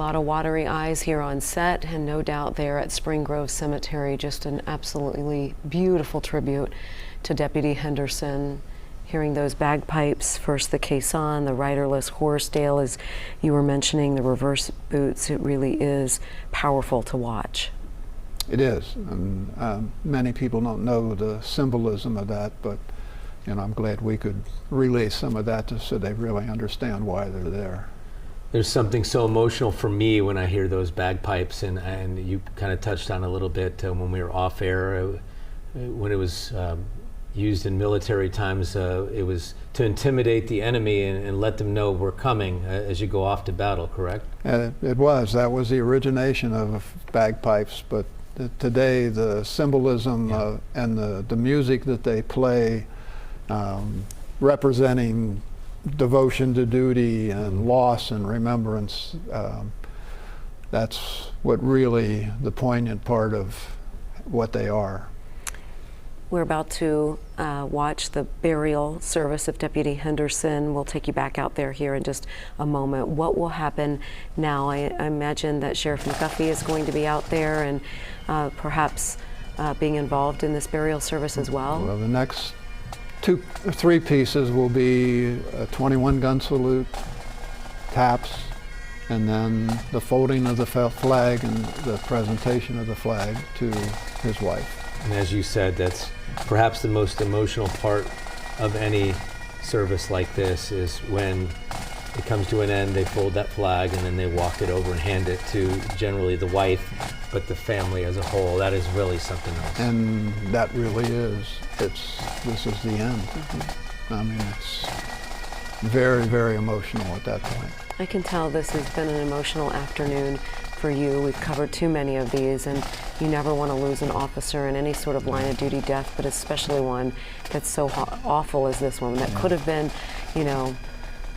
lot of watery eyes here on set, and no doubt there at Spring Grove Cemetery, just an absolutely beautiful tribute to Deputy Henderson. Hearing those bagpipes, first the caisson, the riderless horse, Dale, as you were mentioning, the reverse boots, it really is powerful to watch. It is, and many people don't know the symbolism of that, but I'm glad we could relay some of that so they really understand why they're there. There's something so emotional for me when I hear those bagpipes, and you kind of touched on a little bit when we were off air, when it was used in military times. It was to intimidate the enemy and let them know we're coming as you go off to battle, correct? And that was the origination of bagpipes, but today the symbolism and the music that they play, representing devotion to duty and loss and remembrance, that's what really the poignant part of what they are. We're about to watch the burial service of Deputy Henderson. We'll take you back out there here in just a moment. What will happen now? I imagine that Sheriff McGuffey is going to be out there and perhaps being involved in this burial service as well. Well, the next three pieces will be a 21 gun salute, taps, and then the folding of the flag and the presentation of the flag to his wife. And as you said, that's perhaps the most emotional part of any service like this, is when it comes to an end, they fold that flag and then they walk it over and hand it to generally the wife, but the family as a whole. That is really something else. And that really is. This is the end. I mean, it's very, very emotional at that point. I can tell this has been an emotional afternoon for you. We've covered too many of these, and you never want to lose an officer in any sort of line of duty death, but especially one that's so awful as this one, that could have been,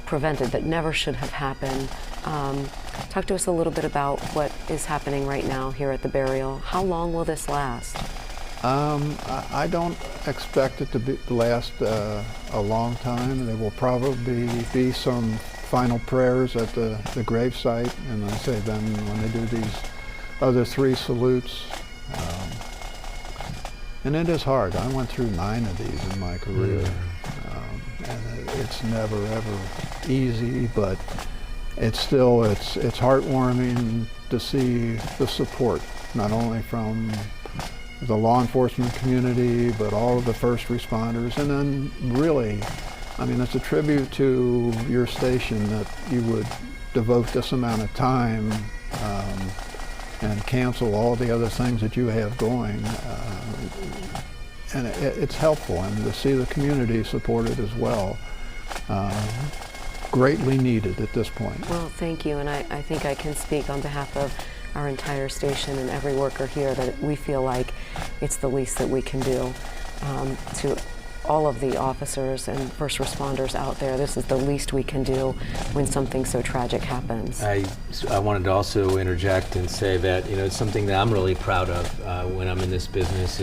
prevented, that never should have happened. Talk to us a little bit about what is happening right now here at the burial. How long will this last? I don't expect it to last a long time. There will probably be some final prayers at the gravesite, and I say then when they do these other three salutes. And it is hard. I went through 9 of these in my career. And it's never ever easy, but it's heartwarming to see the support, not only from the law enforcement community, but all of the first responders. And then really, I mean, it's a tribute to your station that you would devote this amount of time and cancel all the other things that you have going. And it's helpful, and to see the community supported as well. Greatly needed at this point. Well, thank you, and I think I can speak on behalf of our entire station and every worker here that we feel like it's the least that we can do. To all of the officers and first responders out there, this is the least we can do when something so tragic happens. I wanted to also interject and say that it's something that I'm really proud of when I'm in this business.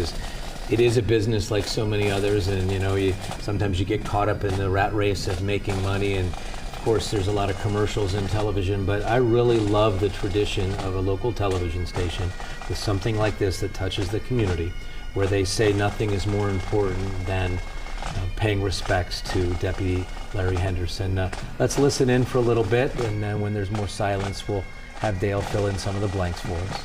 It is a business like so many others, and sometimes you get caught up in the rat race of making money, and of course there's a lot of commercials in television, but I really love the tradition of a local television station with something like this that touches the community, where they say nothing is more important than paying respects to Deputy Larry Henderson. Let's listen in for a little bit, and then when there's more silence, we'll have Dale fill in some of the blanks for us.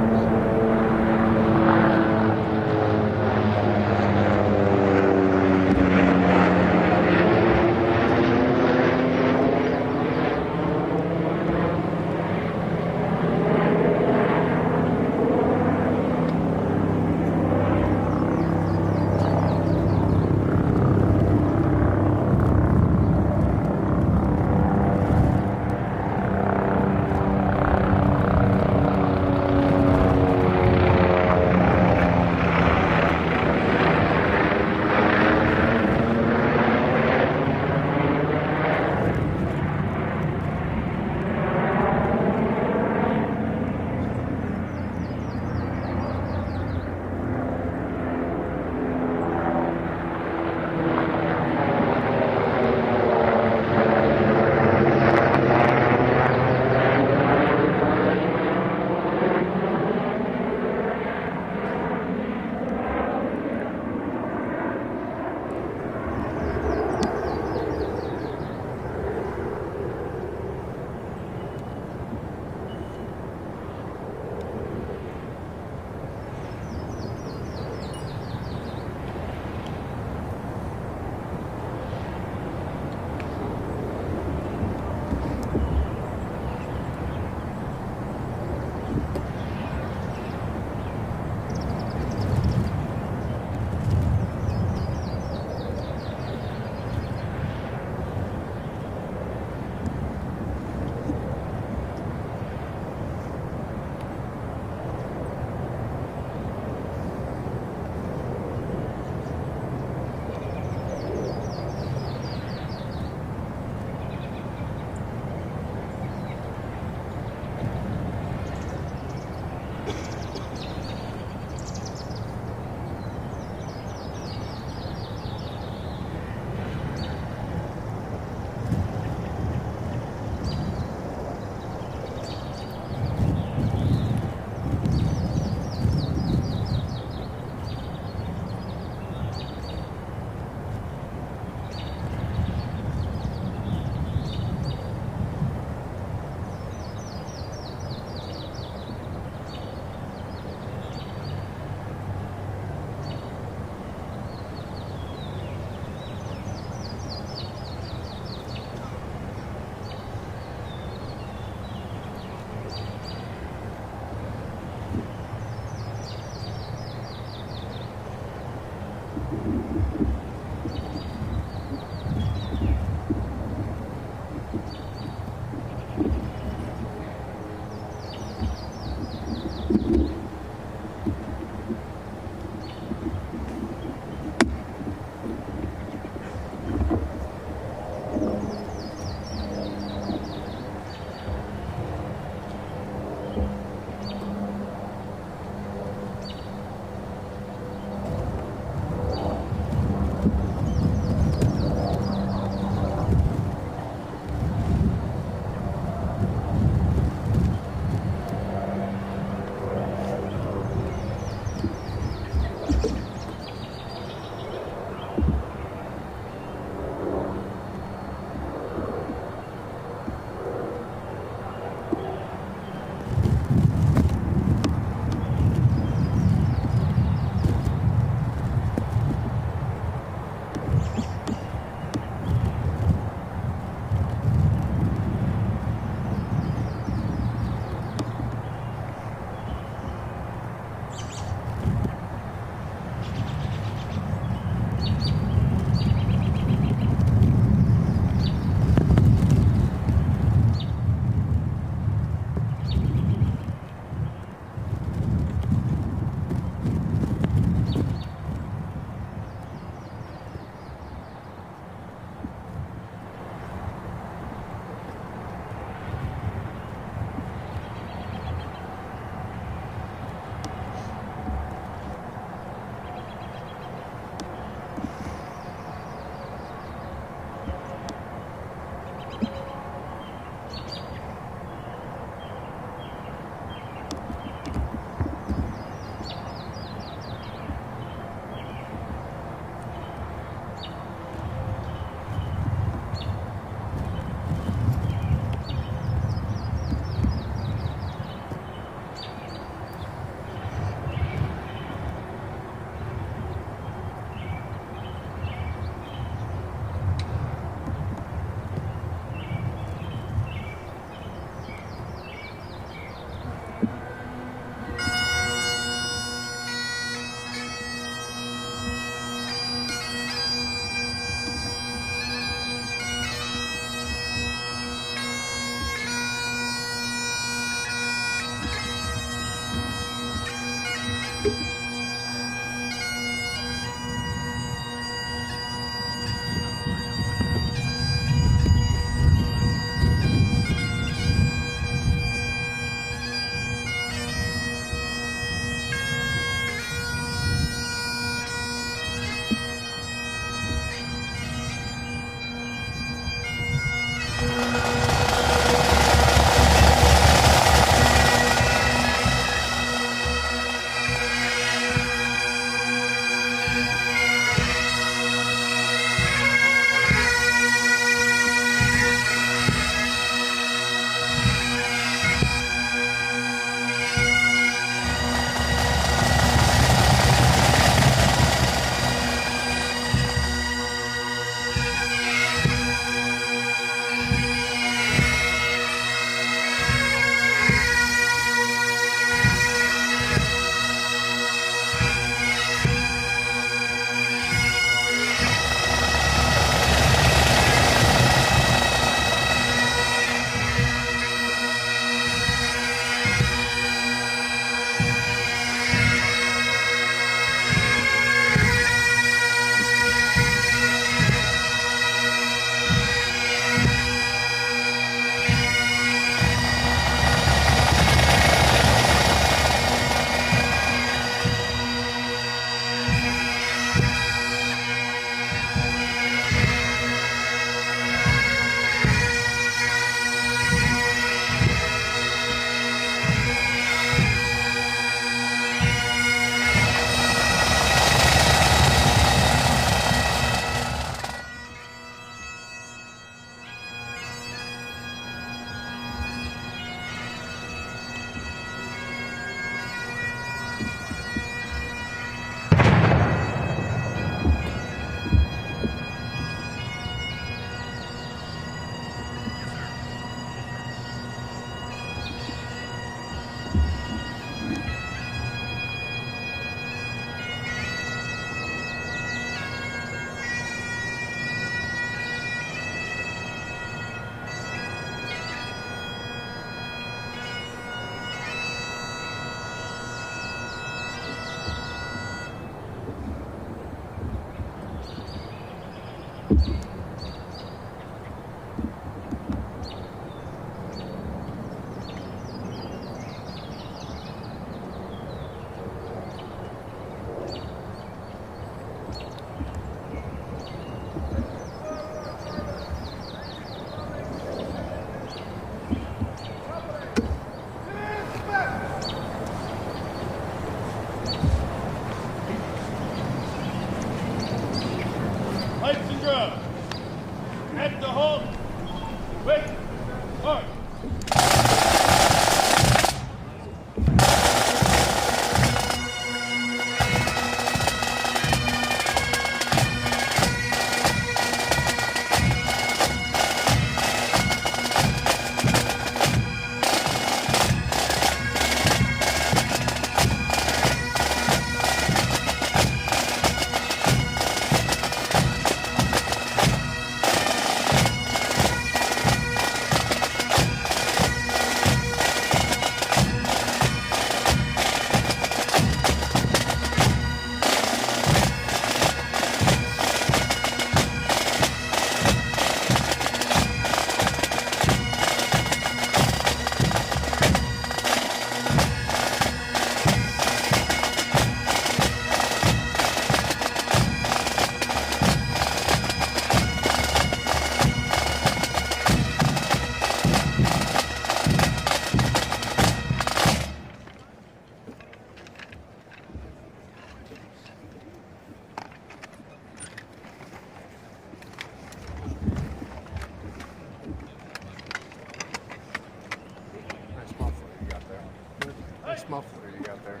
nice muffler you got there.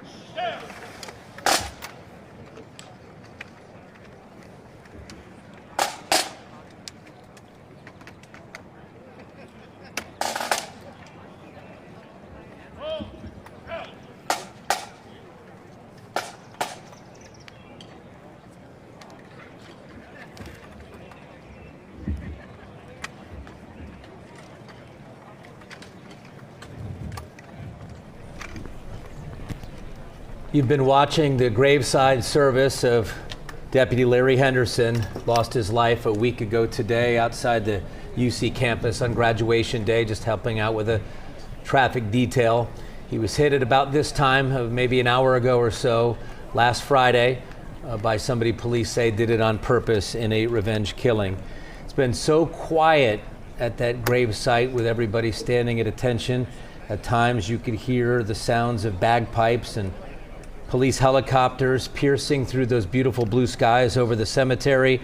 You've been watching the graveside service of Deputy Larry Henderson. Lost his life a week ago today outside the UC campus on graduation day, just helping out with a traffic detail. He was hit at about this time, maybe an hour ago or so, last Friday, by somebody police say did it on purpose in a revenge killing. It's been so quiet at that grave site with everybody standing at attention. At times you could hear the sounds of bagpipes and police helicopters piercing through those beautiful blue skies over the cemetery.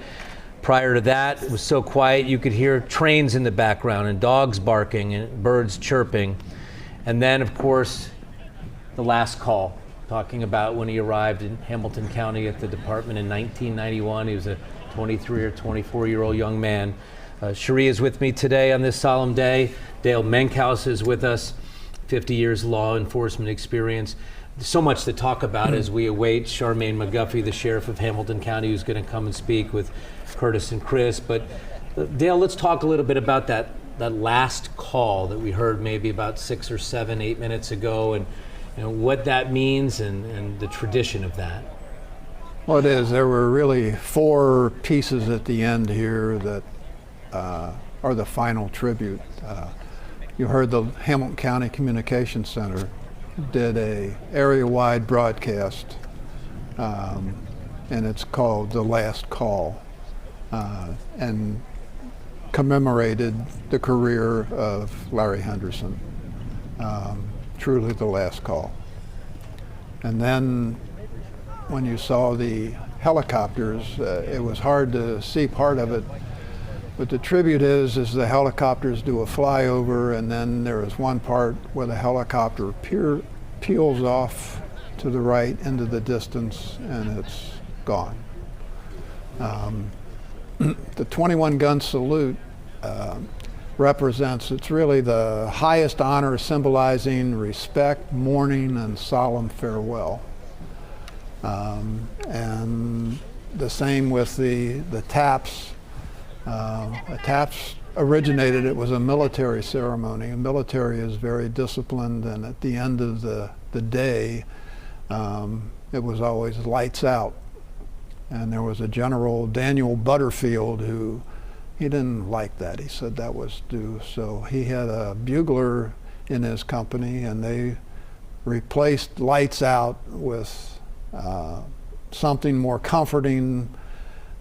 Prior to that, it was so quiet you could hear trains in the background and dogs barking and birds chirping. And then, of course, the last call, talking about when he arrived in Hamilton County at the department in 1991. He was a 23 or 24-year-old young man. Cherie is with me today on this solemn day. Dale Menkhaus is with us, 50 years law enforcement experience. So much to talk about as we await Charmaine McGuffey, the sheriff of Hamilton County, who's going to come and speak with Curtis and Chris. But Dale, let's talk a little bit about that last call that we heard maybe about 6 or 7, 8 minutes ago, and what that means and the tradition of that. Well, it is. There were really 4 pieces at the end here that are the final tribute. You heard the Hamilton County Communications Center did a area-wide broadcast, and it's called The Last Call, and commemorated the career of Larry Henderson. Truly the last call. And then when you saw the helicopters, it was hard to see part of it, but the tribute is the helicopters do a flyover, and then there is one part where the helicopter peels off to the right into the distance, and it's gone. The 21 gun salute represents, it's really the highest honor, symbolizing respect, mourning, and solemn farewell. And the same with the taps. The taps originated, it was a military ceremony. The military is very disciplined, and at the end of the day, it was always lights out. And there was a General Daniel Butterfield who, he didn't like that. He said that was due. So he had a bugler in his company, and they replaced lights out with something more comforting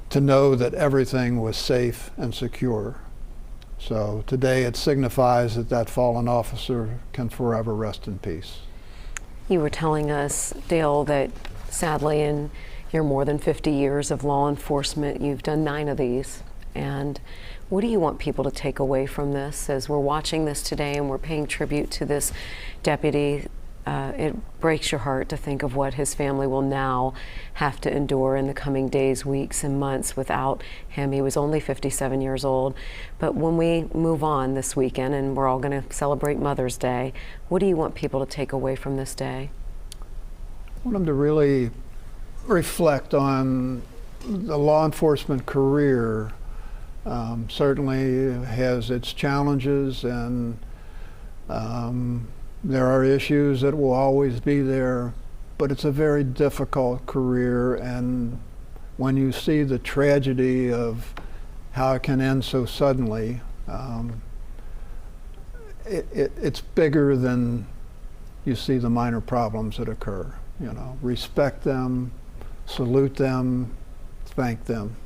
to know that everything was safe and secure. So today it signifies that that fallen officer can forever rest in peace. You were telling us, Dale, that sadly in your more than 50 years of law enforcement, you've done 9 of these. And what do you want people to take away from this as we're watching this today and we're paying tribute to this deputy? It breaks your heart to think of what his family will now have to endure in the coming days, weeks, and months without him. He was only 57 years old. But when we move on this weekend and we're all going to celebrate Mother's Day, what do you want people to take away from this day? I want them to really reflect on the law enforcement career. Certainly has its challenges, and there are issues that will always be there, but it's a very difficult career. And when you see the tragedy of how it can end so suddenly, it's bigger than you see the minor problems that occur. You know, respect them, salute them, thank them.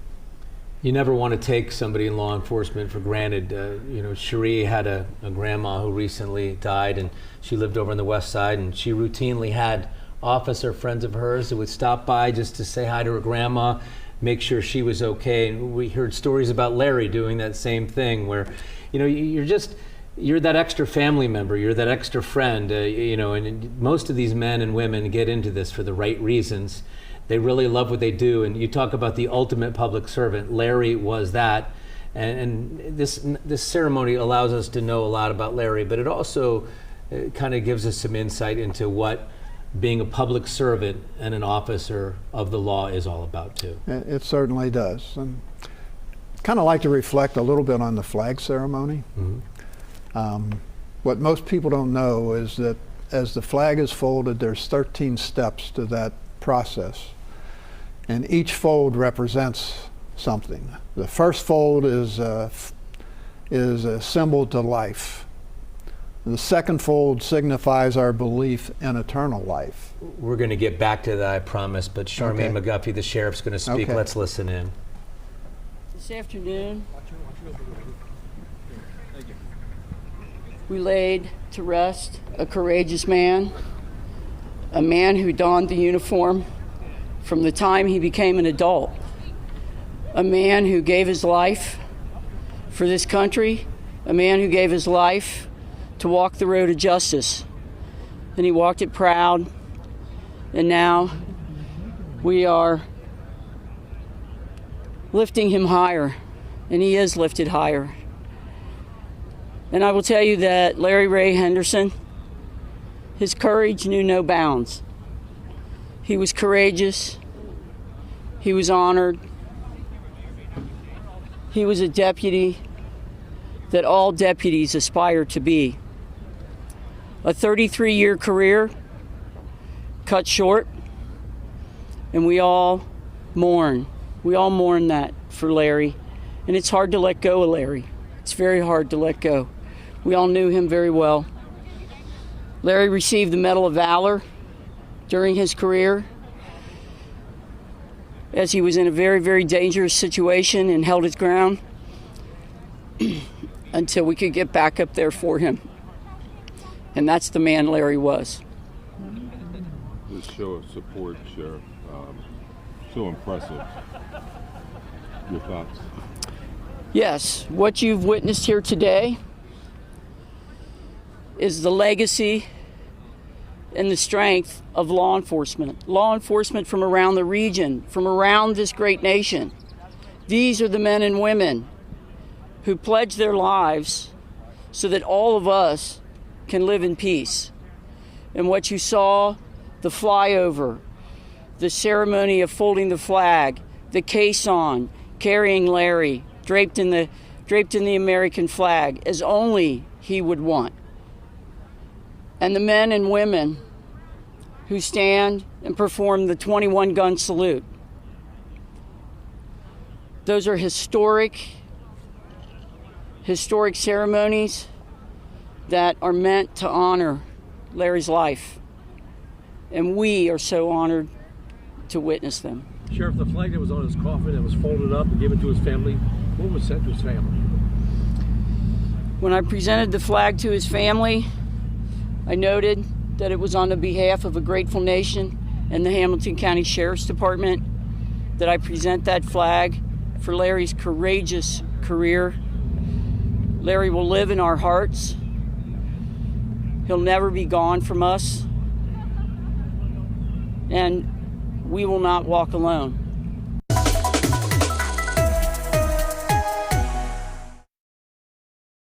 You never want to take somebody in law enforcement for granted. You know, Cherie had a grandma who recently died, and she lived over on the west side, and she routinely had officer friends of hers that would stop by just to say hi to her grandma, make sure she was okay. And we heard stories about Larry doing that same thing, where, you know, you're that extra family member, you're that extra friend, and most of these men and women get into this for the right reasons. They really love what they do, and you talk about the ultimate public servant. Larry was that, and this ceremony allows us to know a lot about Larry, but it also kind of gives us some insight into what being a public servant and an officer of the law is all about too. It certainly does. And kind of like to reflect a little bit on the flag ceremony. Mm-hmm. What most people don't know is that as the flag is folded, there's 13 steps to that process. And each fold represents something. The first fold is a symbol to life. The second fold signifies our belief in eternal life. We're going to get back to that, I promise, but Charmaine McGuffey, the sheriff's going to speak. Okay. Let's listen in. This afternoon, we laid to rest a courageous man, a man who donned the uniform from the time he became an adult, a man who gave his life for this country, a man who gave his life to walk the road of justice. And he walked it proud, and now we are lifting him higher, and he is lifted higher. And I will tell you that Larry Ray Henderson, his courage knew no bounds. He was courageous. He was honored. He was a deputy that all deputies aspire to be. A 33-year career cut short, and we all mourn. We all mourn that for Larry, and it's hard to let go of Larry. It's very hard to let go. We all knew him very well. Larry received the Medal of Valor during his career as he was in a very, very dangerous situation and held his ground until we could get back up there for him. And that's the man Larry was. This show of support, Sheriff, so impressive. Your thoughts? Yes, what you've witnessed here today is the legacy and the strength of law enforcement. Law enforcement from around the region, from around this great nation. These are the men and women who pledge their lives so that all of us can live in peace. And what you saw, the flyover, the ceremony of folding the flag, the caisson, carrying Larry, draped in the American flag, as only he would want. And the men and women who stand and perform the 21-gun salute. Those are historic ceremonies that are meant to honor Larry's life. And we are so honored to witness them. Sheriff, the flag that was on his coffin that was folded up and given to his family, what was sent to his family? When I presented the flag to his family, I noted that it was on the behalf of a grateful nation and the Hamilton County Sheriff's Department that I present that flag for Larry's courageous career. Larry will live in our hearts. He'll never be gone from us. And we will not walk alone.